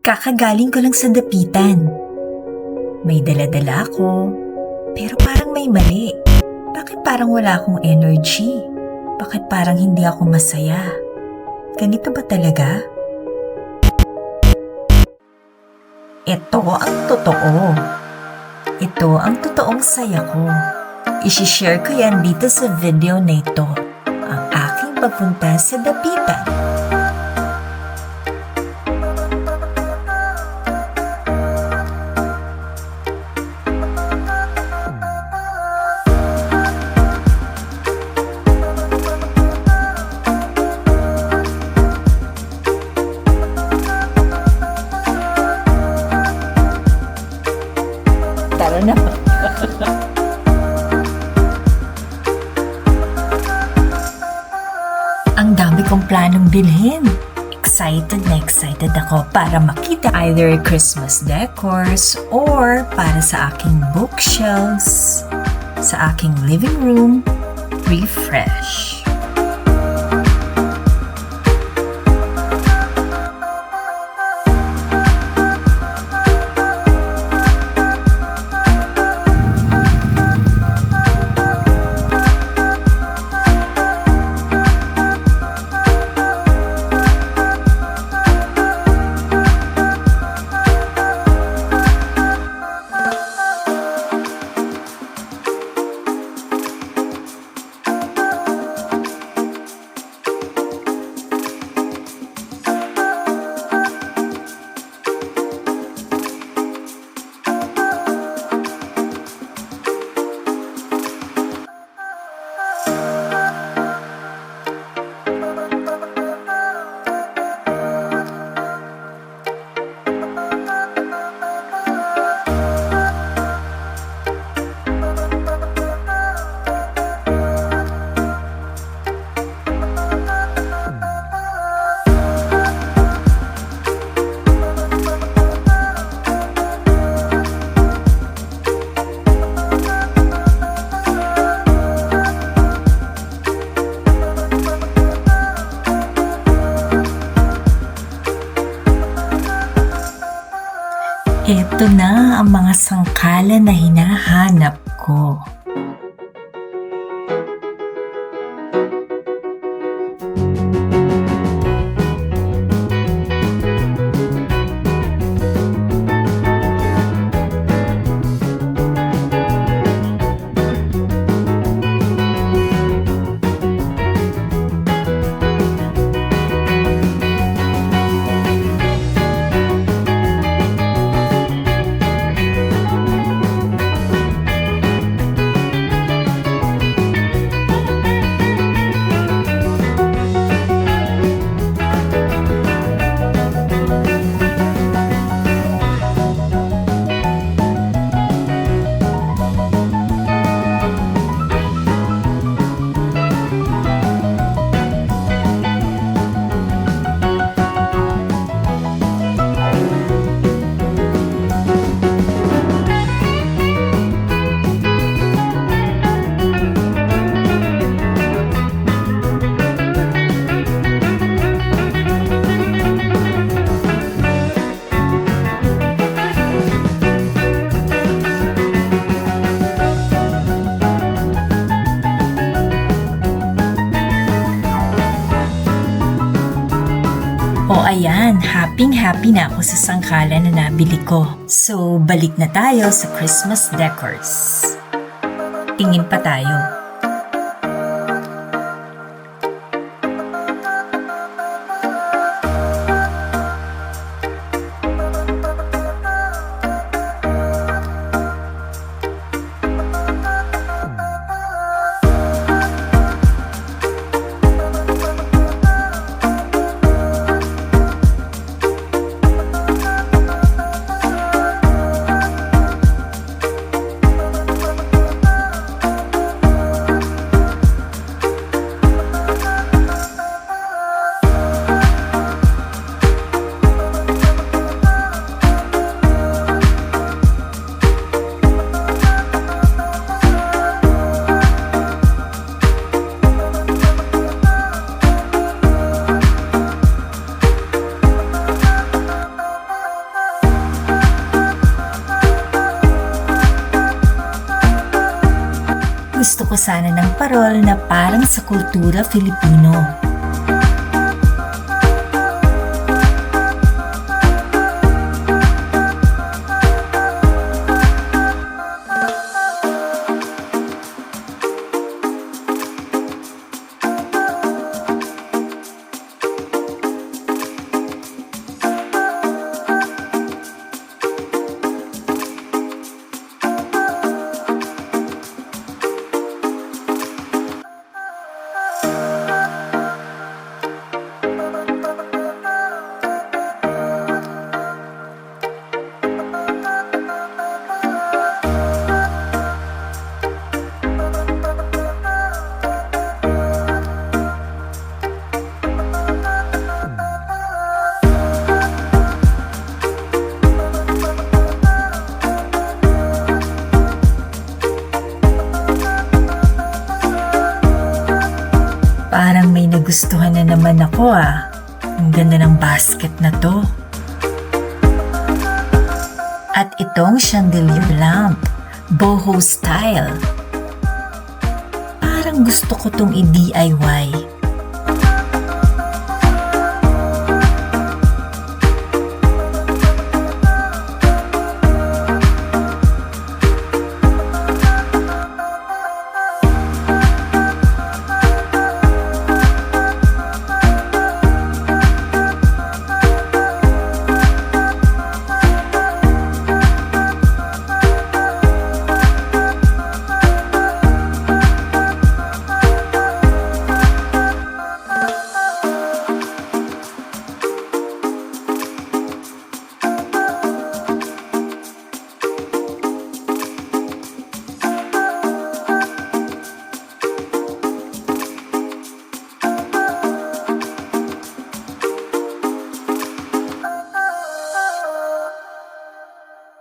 Kakagaling ko lang sa dapitan. May dala-dala ako, pero parang may mali. Bakit parang wala akong energy? Bakit parang hindi ako masaya? Ganito ba talaga? Ito ang totoo. Ito ang totoong saya ko. I-share ko yan dito sa video na ito. Ang aking pagpunta sa dapitan. Tara na. Ang dami kong planong bilhin. Excited na excited ako para makita either Christmas decors or para sa aking bookshelves, sa aking living room, refresh. Ito na ang mga sangkalan na hinahanap ko. O ayan, happy na ako sa sangkalan na nabili ko. So, balik na tayo sa Christmas decors. Tingin pa tayo. sana ng parol na parang sa kultura Filipino. Parang may nagustuhan na naman ako ah. Ang ganda ng basket na to. At itong chandelier lamp, boho style. Parang gusto ko tong i-DIY.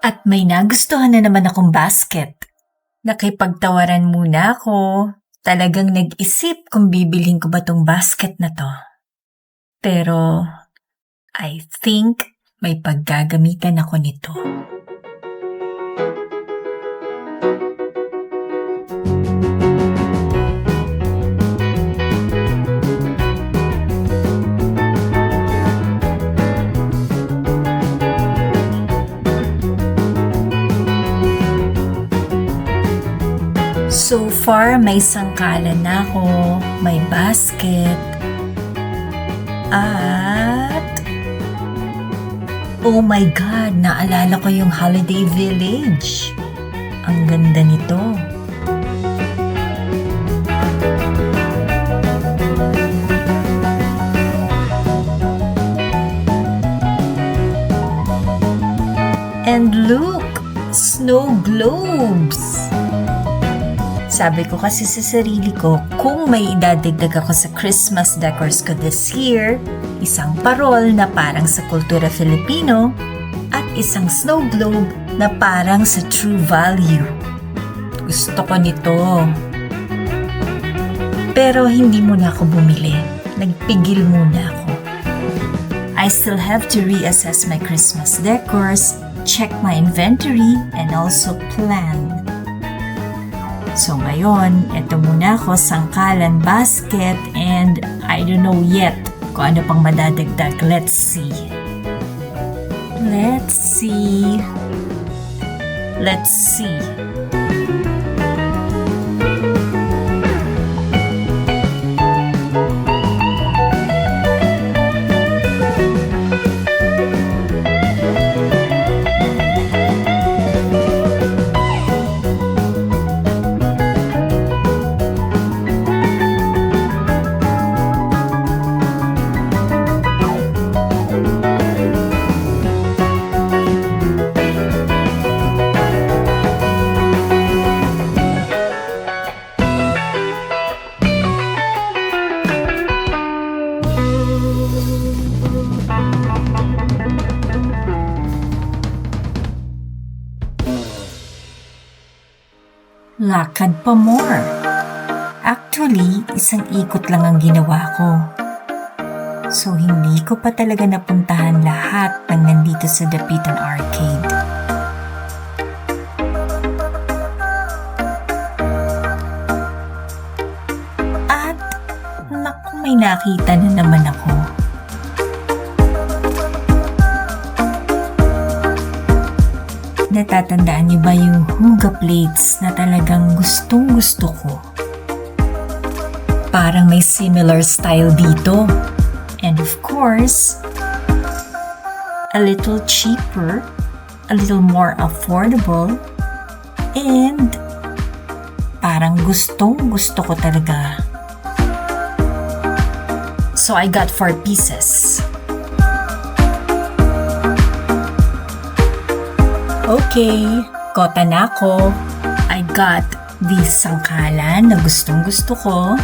At may nagustuhan na naman akong basket. Nakipagtawaran muna ako. Talagang nag-isip kung bibilhin ko ba tong basket na to. Pero, I think may paggagamitan ako nito. So far, may sangkalan na ako, may basket, at oh my God, naalala ko yung Holiday Village. Ang ganda nito. And look, snow globes. Sabi ko kasi sa sarili ko, kung may idadagdag ako sa Christmas decors ko this year, isang parol na parang sa kultura Filipino at isang snow globe na parang sa True Value. Gusto ko nito. Pero hindi muna ako bumili. Nagpigil muna ako. I still have to reassess my Christmas decors, check my inventory, and also plan. So ngayon, eto muna ako, sangkalan, basket, and I don't know yet kung ano pang madadagdag. Let's see. Let's see. Let's see. Lakad pa more. Actually, isang ikot lang ang ginawa ko. So, hindi ko pa talaga napuntahan lahat ng nandito sa Dapitan Arcade. may nakita na naman ako. Natatandaan niyo ba yung huga plates na talagang gustong-gusto ko? Parang may similar style dito. And of course, a little cheaper, a little more affordable, and parang gustong-gusto ko talaga. So I got 4 pieces. Okay, kota na ako. I got the sangkalan na gustong-gusto ko.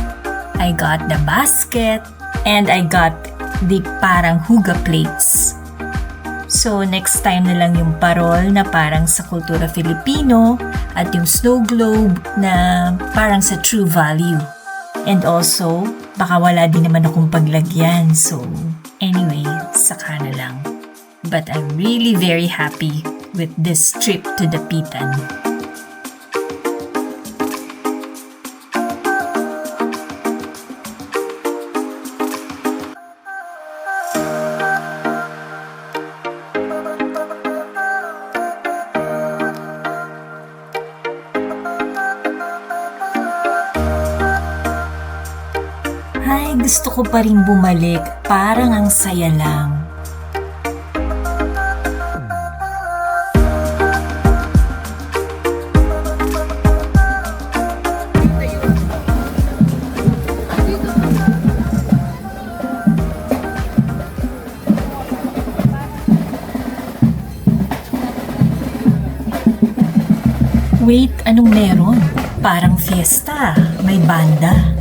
I got the basket. And I got the parang huga plates. So next time na lang yung parol na parang sa kultura Filipino at yung snow globe na parang sa true value. And also, baka wala din naman akong paglagyan. So anyway, saka na lang. But I'm really very happy with this trip to Dapitan. Ay, gusto ko pa rin bumalik. Parang ang saya lang. Wait, anong meron? Parang fiesta. May banda.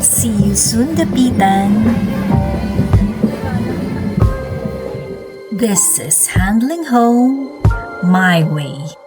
See you soon, Dapitan. This is Handling Home My Way.